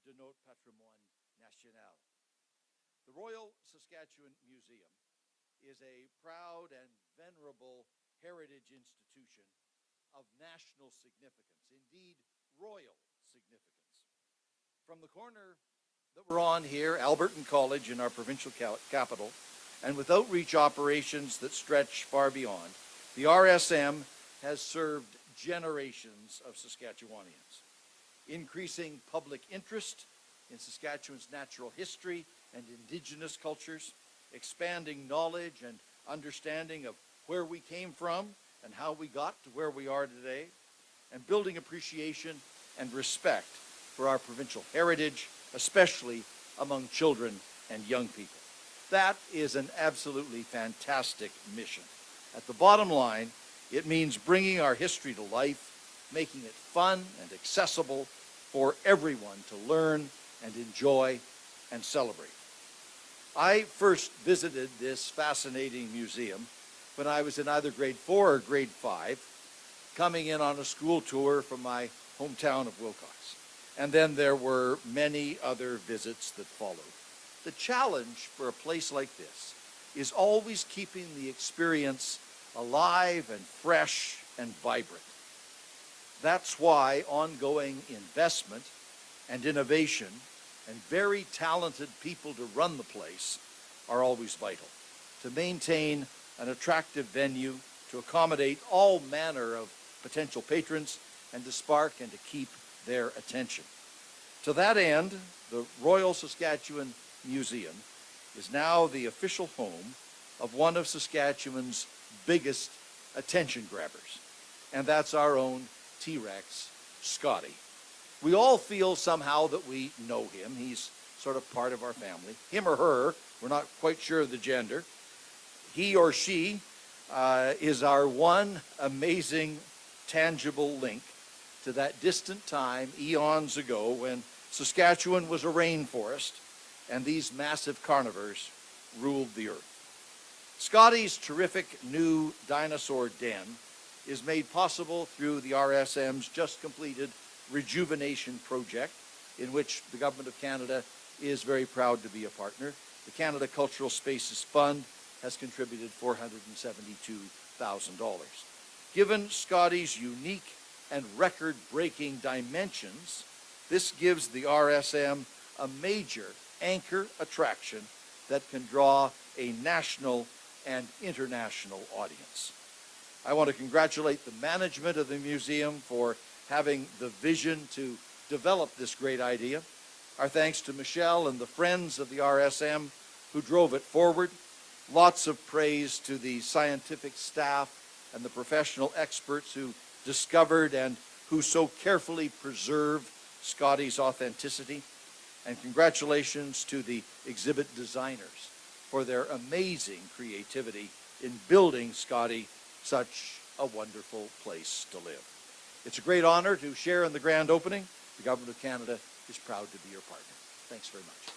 de notre patrimoine national. The Royal Saskatchewan Museum is a proud and venerable heritage institution of national significance, indeed royal significance. From the corner that we're on here, Alberton College in our provincial capital, and with outreach operations that stretch far beyond, the RSM has served generations of Saskatchewanians, increasing public interest in Saskatchewan's natural history and Indigenous cultures, expanding knowledge and understanding of where we came from and how we got to where we are today, and building appreciation and respect for our provincial heritage, especially among children and young people. That is an absolutely fantastic mission. At the bottom line, it means bringing our history to life, making it fun and accessible for everyone to learn and enjoy and celebrate. I first visited this fascinating museum when I was in either grade 4 or grade 5, coming in on a school tour from my hometown of Wilcox. And then there were many other visits that followed. The challenge for a place like this is always keeping the experience alive and fresh and vibrant. That's why ongoing investment and innovation and very talented people to run the place are always vital, to maintain an attractive venue, to accommodate all manner of potential patrons, and to spark and to keep their attention. To that end, the Royal Saskatchewan Museum is now the official home of one of Saskatchewan's biggest attention grabbers, and that's our own T-Rex, Scotty. We all feel somehow that we know him. He's sort of part of our family. Him or her, we're not quite sure of the gender. He or she is our one amazing, tangible link to that distant time, eons ago, when Saskatchewan was a rainforest and these massive carnivores ruled the earth. Scotty's terrific new dinosaur den is made possible through the RSM's just completed rejuvenation project, in which the Government of Canada is very proud to be a partner. The Canada Cultural Spaces Fund has contributed $472,000. Given Scotty's unique and record-breaking dimensions, this gives the RSM a major anchor attraction that can draw a national and international audience. I want to congratulate the management of the museum for having the vision to develop this great idea. Our thanks to Michelle and the friends of the RSM who drove it forward. Lots of praise to the scientific staff and the professional experts who discovered and who so carefully preserved Scotty's authenticity. And congratulations to the exhibit designers for their amazing creativity in building Scotty such a wonderful place to live. It's a great honor to share in the grand opening. The Government of Canada is proud to be your partner. Thanks very much.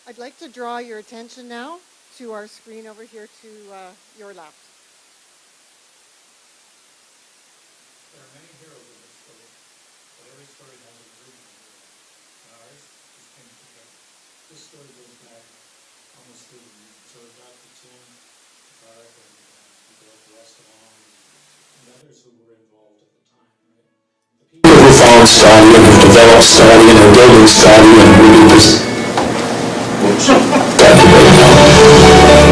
I'd like to draw your attention now to our screen over here to your left. There are many heroes in this story, but every story has a group of heroes. And ours just came together. This story goes back almost 30 years. So we've got the Tim, Clark, and people like West along, and others who were involved at the time, right? The people who found Scotty and who developed Scotty and are building Scotty and who did this.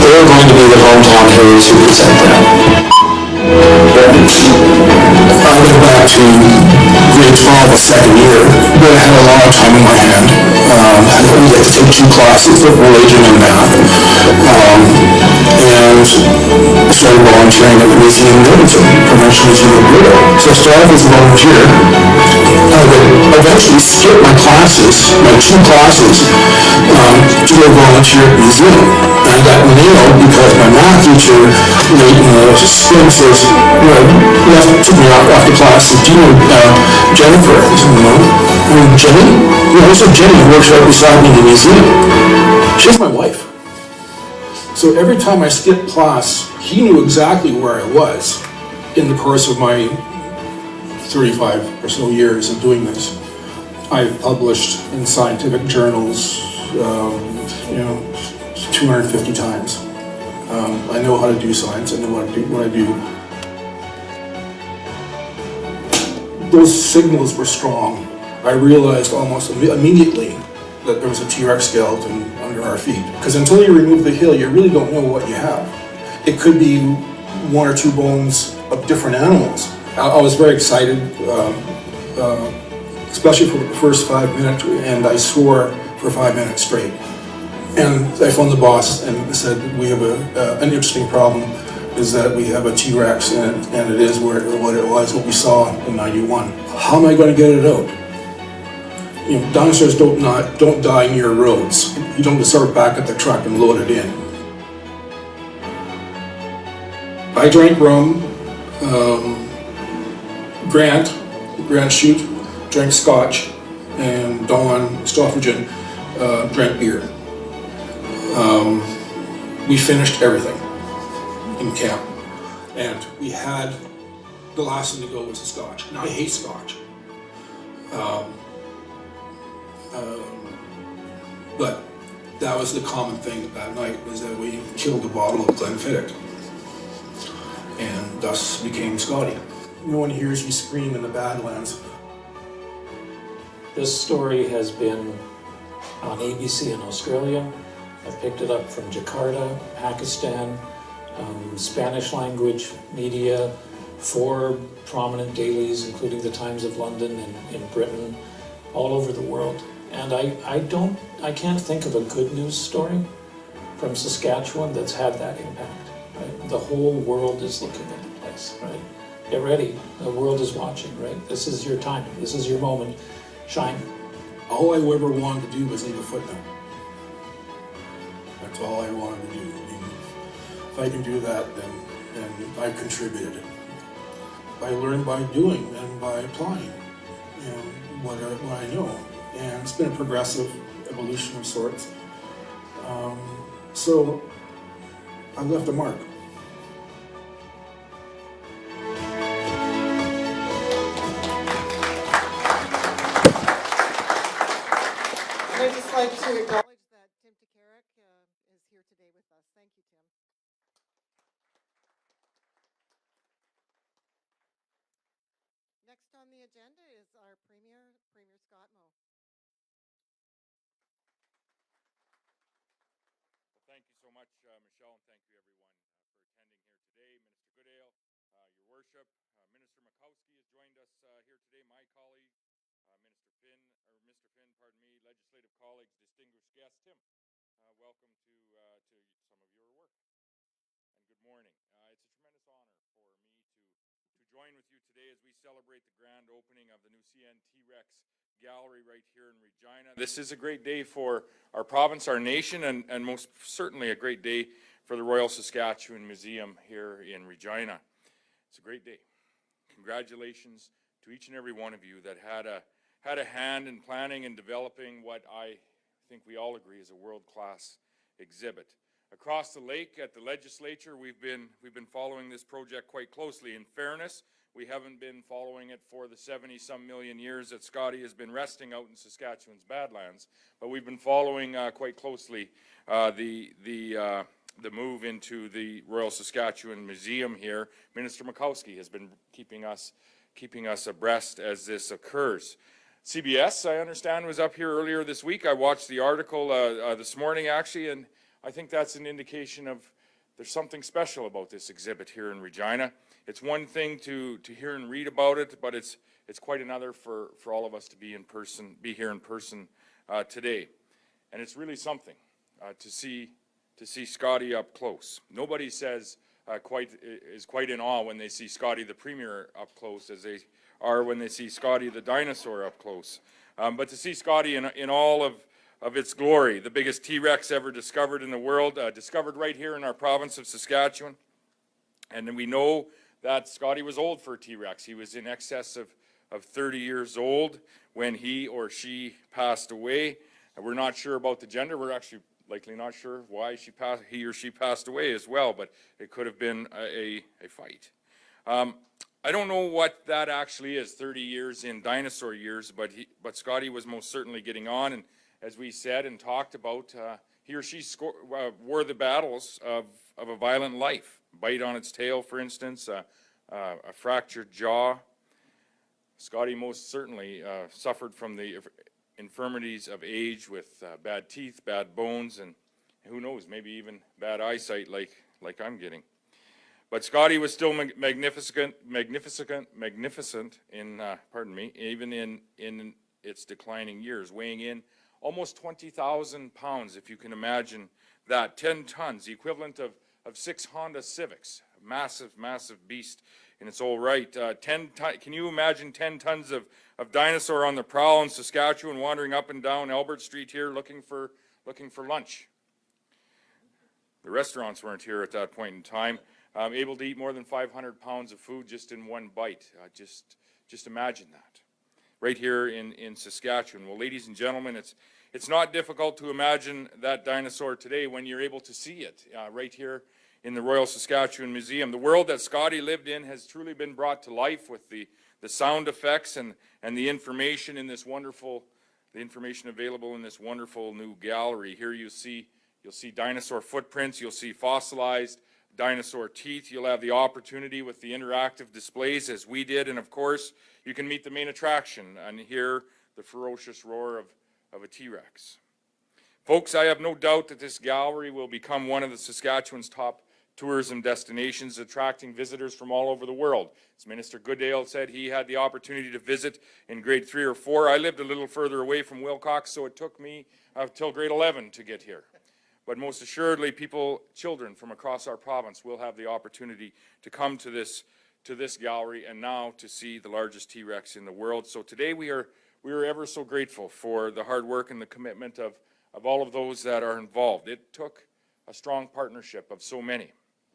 They're going to be the hometown heroes who present that. I went back to grade 12 the second year, but I had a lot of time in my hand. I only had to take 2 classes of religion and math. And I started volunteering at the museum in Edmonton, Provincial Museum of Buddha. So I started as a volunteer. I would eventually skip my classes, my 2 classes, to go volunteer at the museum. And I got nailed because my math teacher, late in the spring, says, took me off the class, said, do you know Jennifer? I said, no. Jenny? I said, Jenny works right beside me in the museum. She's my wife. So every time I skipped class, he knew exactly where I was in the course of my 35 or so years of doing this. I've published in scientific journals, 250 times. I know how to do science. I know what I do. Those signals were strong. I realized almost immediately that there was a T-Rex skeleton under our feet. Because until you remove the hill, you really don't know what you have. It could be one or two bones of different animals. I was very excited, especially for the first 5 minutes, and I swore for 5 minutes straight. And I phoned the boss and said, we have an interesting problem, is that we have a T-Rex and it is what we saw in 91. How am I going to get it out? You know, dinosaurs don't die near roads. You don't just start back at the truck and load it in. I drank rum, Grant Shute drank scotch, and Don Stoffingen drank beer. We finished everything in camp, and we had the last thing to go was the scotch. Now I hate scotch, but that was the common thing that night, was that we killed a bottle of Glenfiddich, and thus became Scotty. No one hears you scream in the Badlands. This story has been on ABC in Australia. I've picked it up from Jakarta, Pakistan, Spanish language media, 4 prominent dailies, including the Times of London and in Britain, all over the world. And I can't think of a good news story from Saskatchewan that's had that impact. Right? The whole world is looking at the place, right? Get ready, the world is watching, right? This is your time, this is your moment, shine. All I ever wanted to do was leave a footnote. That's all I wanted to do. I mean, if I can do that, then I've contributed. I learn by doing and by applying, what I know. And it's been a progressive evolution of sorts. So I've left a mark. I'd just like to acknowledge that Tim Takarik is here today with us. Thank you, Tim. Next on the agenda is our Premier Scott Moe. Well, thank you so much, Michelle, and thank you everyone for attending here today. Minister Goodale, Your Worship, Minister Makowski has joined us here today, my colleague, Mr. Finn, legislative colleagues, distinguished guest, Tim. Welcome to some of your work, and good morning. It's a tremendous honor for me to join with you today as we celebrate the grand opening of the new CN T-Rex gallery right here in Regina. This is a great day for our province, our nation, and most certainly a great day for the Royal Saskatchewan Museum here in Regina. It's a great day. Congratulations to each and every one of you that had a hand in planning and developing what I think we all agree is a world-class exhibit. Across the lake at the legislature, we've been following this project quite closely. In fairness, we haven't been following it for the 70-some million years that Scotty has been resting out in Saskatchewan's Badlands, but we've been following quite closely the move into the Royal Saskatchewan Museum here. Minister Makowski has been keeping us abreast as this occurs. CBS, I understand, was up here earlier this week. I watched the article this morning, actually, and I think that's an indication of there's something special about this exhibit here in Regina. It's one thing to hear and read about it, but it's quite another for all of us to be here in person today. And it's really something to see Scotty up close. Nobody is quite in awe when they see Scotty the Premier up close as they are when they see Scotty the dinosaur up close. But to see Scotty in all of its glory, the biggest T-Rex ever discovered in the world, discovered right here in our province of Saskatchewan. And then we know that Scotty was old for a T-Rex. He was in excess of 30 years old when he or she passed away. And we're not sure about the gender. We're actually likely not sure why he or she passed away as well, but it could have been a fight. I don't know what that actually is, 30 years in dinosaur years, but Scotty was most certainly getting on, and as we said and talked about, he or she wore the battles of a violent life. Bite on its tail, for instance, a fractured jaw. Scotty most certainly suffered from the infirmities of age with bad teeth, bad bones, and who knows, maybe even bad eyesight like I'm getting. But Scotty was still magnificent in, even in its declining years, weighing in almost 20,000 pounds, if you can imagine that. 10 tons, the equivalent of 6 Honda Civics. Massive, massive beast in its own right. Can you imagine 10 tons of dinosaur on the prowl in Saskatchewan, wandering up and down Albert Street here looking for lunch? The restaurants weren't here at that point in time. Able to eat more than 500 pounds of food just in one bite. Just imagine that. Right here in Saskatchewan. Well, ladies and gentlemen, it's not difficult to imagine that dinosaur today when you're able to see it right here in the Royal Saskatchewan Museum. The world that Scotty lived in has truly been brought to life with the sound effects and the information in this wonderful, the information available in this wonderful new gallery. Here you'll see dinosaur footprints, you'll see fossilized dinosaur teeth. You'll have the opportunity with the interactive displays as we did, and of course you can meet the main attraction and hear the ferocious roar of a T-Rex. Folks, I have no doubt that this gallery will become one of the Saskatchewan's top tourism destinations, attracting visitors from all over the world. As Minister Goodale said, he had the opportunity to visit in grade 3 or 4. I lived a little further away from Wilcox, so it took me till grade 11 to get here. But most assuredly, children from across our province will have the opportunity to come to this gallery and now to see the largest T-Rex in the world. So today we are ever so grateful for the hard work and the commitment of all of those that are involved. It took a strong partnership of so many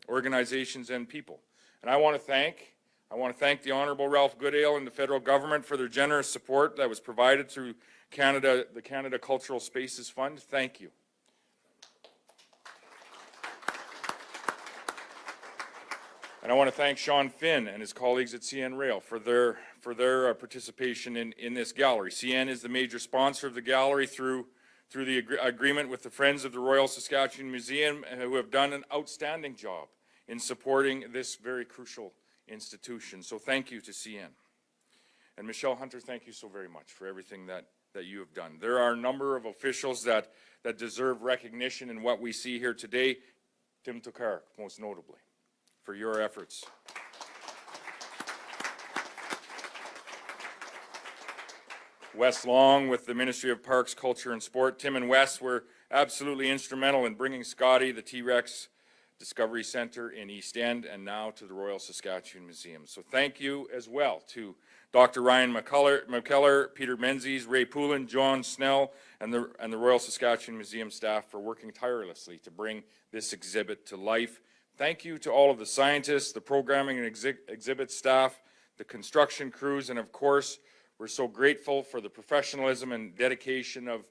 organizations and people. And I want to thank the Honorable Ralph Goodale and the federal government for their generous support that was provided through the Canada Cultural Spaces Fund. Thank you. And I want to thank Sean Finn and his colleagues at CN Rail for their participation in this gallery. CN is the major sponsor of the gallery through the agreement with the Friends of the Royal Saskatchewan Museum, who have done an outstanding job in supporting this very crucial institution. So thank you to CN. And Michelle Hunter, thank you so very much for everything that you have done. There are a number of officials that deserve recognition in what we see here today. Tim Tokarik, most notably, for your efforts. Wes Long with the Ministry of Parks, Culture and Sport. Tim and Wes were absolutely instrumental in bringing Scotty, the T-Rex Discovery Center in East End, and now to the Royal Saskatchewan Museum. So thank you as well to Dr. Ryan McKellar, Peter Menzies, Ray Poulin, John Snell, and the Royal Saskatchewan Museum staff for working tirelessly to bring this exhibit to life. Thank you to all of the scientists, the programming and exhibit staff, the construction crews, and of course, we're so grateful for the professionalism and dedication of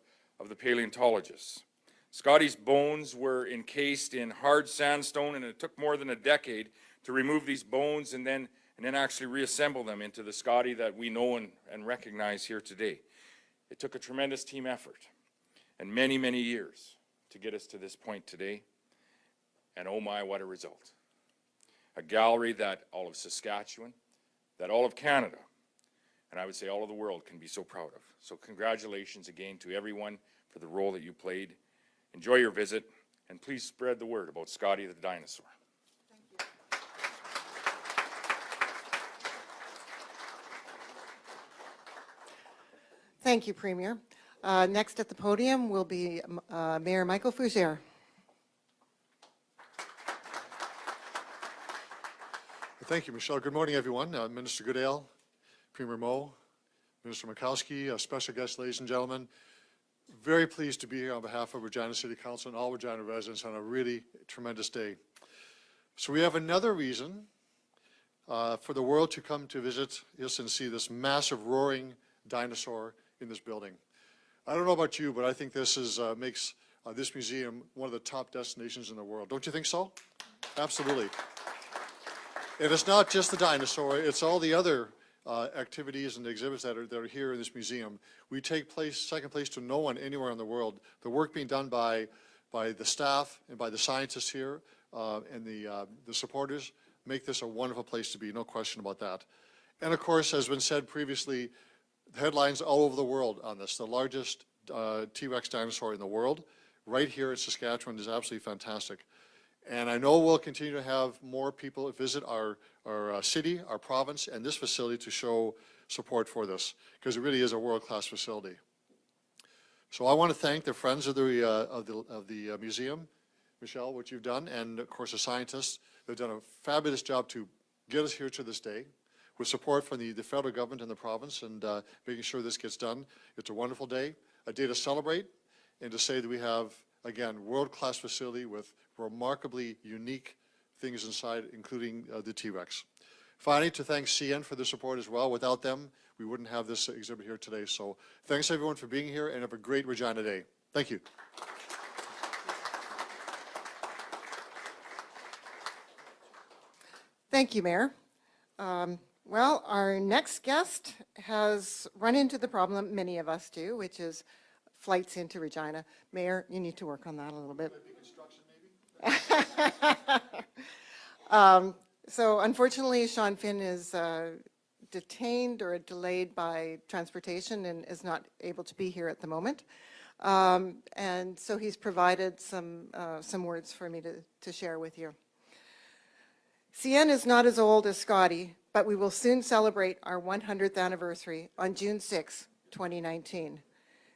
the paleontologists. Scotty's bones were encased in hard sandstone, and it took more than a decade to remove these bones and then actually reassemble them into the Scotty that we know and recognize here today. It took a tremendous team effort and many, many years to get us to this point today. And oh my, what a result. A gallery that all of Saskatchewan, that all of Canada, and I would say all of the world can be so proud of. So congratulations again to everyone for the role that you played. Enjoy your visit, and please spread the word about Scotty the dinosaur. Thank you, Premier. Next at the podium will be Mayor Michael Fougere. Thank you, Michelle. Good morning, everyone. Minister Goodale, Premier Moe, Minister Makowski, special guests, ladies and gentlemen. Very pleased to be here on behalf of Regina City Council and all Regina residents on a really tremendous day. So we have another reason for the world to come to visit us and see this massive roaring dinosaur in this building. I don't know about you, but I think this is makes this museum one of the top destinations in the world. Don't you think so? Absolutely. And it's not just the dinosaur, it's all the other activities and exhibits that are here in this museum. We take second place to no one anywhere in the world. The work being done by the staff and by the scientists here and the supporters make this a wonderful place to be, no question about that. And of course, as has been said previously, headlines all over the world on this. The largest T-Rex dinosaur in the world, right here in Saskatchewan, is absolutely fantastic. And I know we'll continue to have more people visit our city, our province, and this facility to show support for this, because it really is a world-class facility. So I want to thank the friends of the museum, Michelle, what you've done, and of course the scientists. They've done a fabulous job to get us here to this day, with support from the federal government and the province, and making sure this gets done. It's a wonderful day, a day to celebrate, and to say that we have, again, world-class facility with remarkably unique things inside, including the T-Rex. Finally, to thank CN for their support as well. Without them, we wouldn't have this exhibit here today. So thanks everyone for being here, and have a great Regina Day. Thank you. Thank you, Mayor. Well, our next guest has run into the problem many of us do, which is flights into Regina. Mayor, you need to work on that a little bit. So unfortunately, Sean Finn is detained or delayed by transportation and is not able to be here at the moment. And so he's provided some words for me to share with you. CN is not as old as Scotty, but we will soon celebrate our 100th anniversary on June 6, 2019.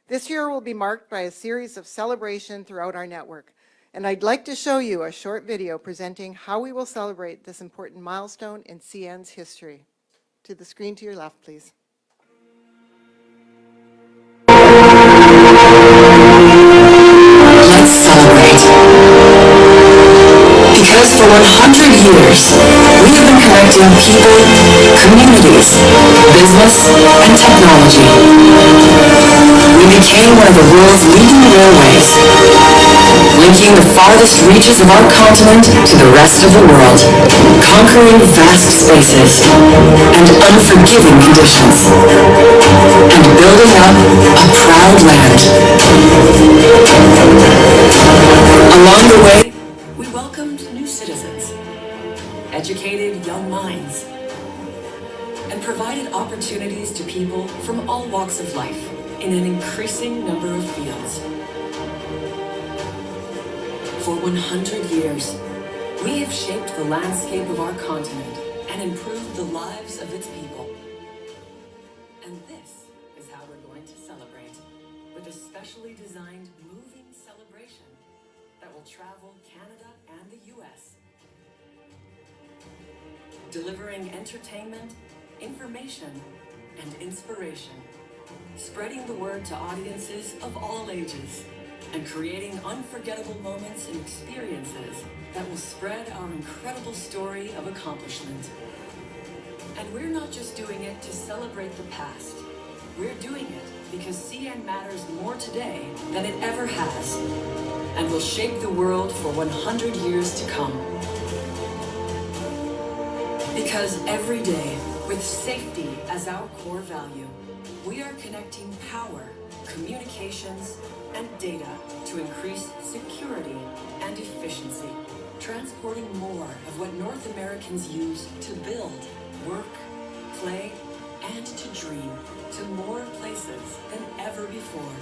This year will be marked by a series of celebration throughout our network, and I'd like to show you a short video presenting how we will celebrate this important milestone in CN's history. To the screen to your left, please. Let's celebrate. Because for 100 years, we have been connecting people, communities, business, and technology. We became one of the world's leading railways, linking the farthest reaches of our continent to the rest of the world, conquering vast spaces and unforgiving conditions, and building up a proud land. Along the way, we welcomed new citizens, educated young minds, and provided opportunities to people from all walks of life in an increasing number of fields. For 100 years, we have shaped the landscape of our continent and improved the lives of its people. And this is how we're going to celebrate, with a specially designed moving celebration that will travel Canada and the US, delivering entertainment, information, and inspiration, spreading the word to audiences of all ages, and creating unforgettable moments and experiences that will spread our incredible story of accomplishment. And we're not just doing it to celebrate the past. We're doing it because CN matters more today than it ever has, and will shape the world for 100 years to come. Because every day, with safety as our core value, we are connecting power, communications, and data to increase security and efficiency, transporting more of what North Americans use to build, work, play, and to dream to more places than ever before.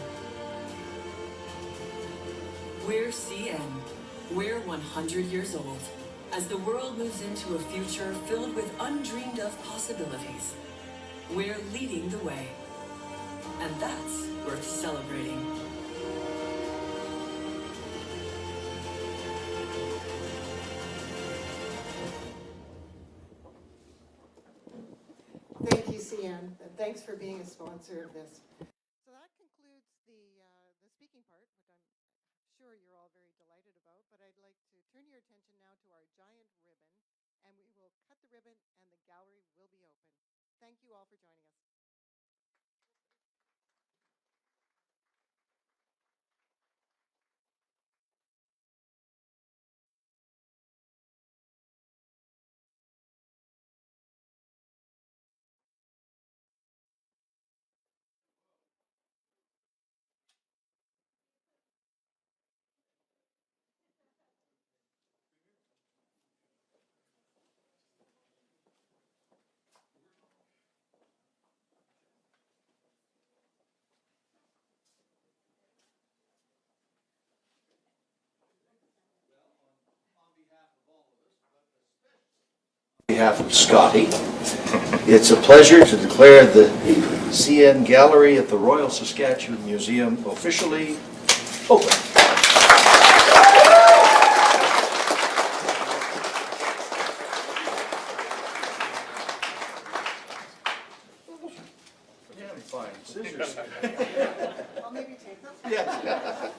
We're CN. We're 100 years old, as the world moves into a future filled with undreamed of possibilities. We're leading the way, and that's worth celebrating. Thank you, CN, and thanks for being a sponsor of this. So that concludes the speaking part, which I'm sure you're all very delighted about, but I'd like to turn your attention now to our giant ribbon, and we will cut the ribbon and the gallery will be open. Thank you all for joining us. behalf of Scotty. It's a pleasure to declare the CN Gallery at the Royal Saskatchewan Museum officially open. Yeah, fine. Scissors. I'll maybe take them. Yes.